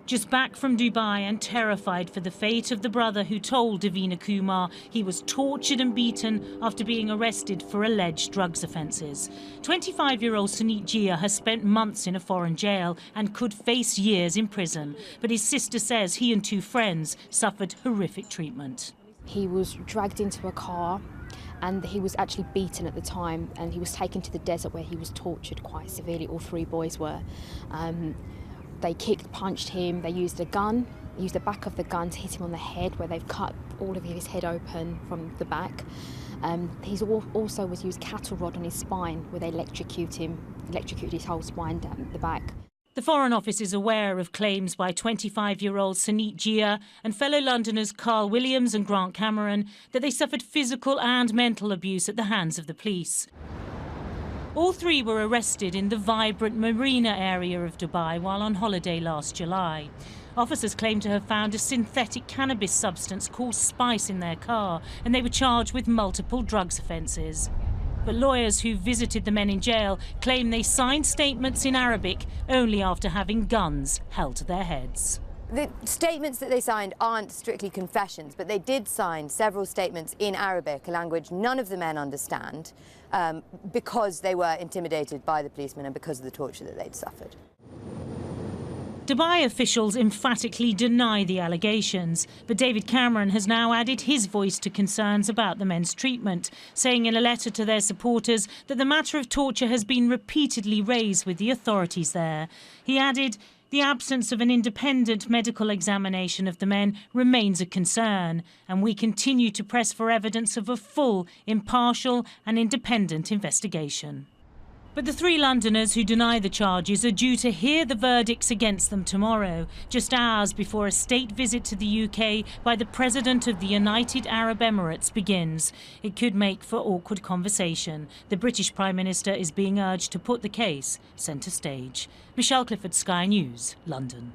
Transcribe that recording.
Just back from Dubai and terrified for the fate of the brother who told Davina Kumar he was tortured and beaten after being arrested for alleged drugs offences. 25-year-old Suneet Jeerh has spent months in a foreign jail and could face years in prison. But his sister says he and two friends suffered horrific treatment. He was dragged into a car and he was actually beaten at the time, and he was taken to the desert where he was tortured quite severely. All three boys were. They kicked, punched him, they used a gun, used the back of the gun to hit him on the head, where they've cut all of his head open from the back. He's also was used cattle rod on his spine, where they electrocuted his whole spine down the back. The Foreign Office is aware of claims by 25-year-old Suneet Jeerh and fellow Londoners Karl Williams and Grant Cameron that they suffered physical and mental abuse at the hands of the police. All three were arrested in the vibrant marina area of Dubai while on holiday last July. Officers claim to have found a synthetic cannabis substance called spice in their car, and they were charged with multiple drugs offences. But lawyers who visited the men in jail claim they signed statements in Arabic only after having guns held to their heads. The statements that they signed aren't strictly confessions, but they did sign several statements in Arabic, a language none of the men understand, because they were intimidated by the policemen and because of the torture that they'd suffered. Dubai officials emphatically deny the allegations, but David Cameron has now added his voice to concerns about the men's treatment, saying in a letter to their supporters that the matter of torture has been repeatedly raised with the authorities there. He added, "The absence of an independent medical examination of the men remains a concern, and we continue to press for evidence of a full, impartial and independent investigation." But the three Londoners who deny the charges are due to hear the verdicts against them tomorrow, just hours before a state visit to the UK by the President of the United Arab Emirates begins. It could make for awkward conversation. The British Prime Minister is being urged to put the case centre stage. Michelle Clifford, Sky News, London.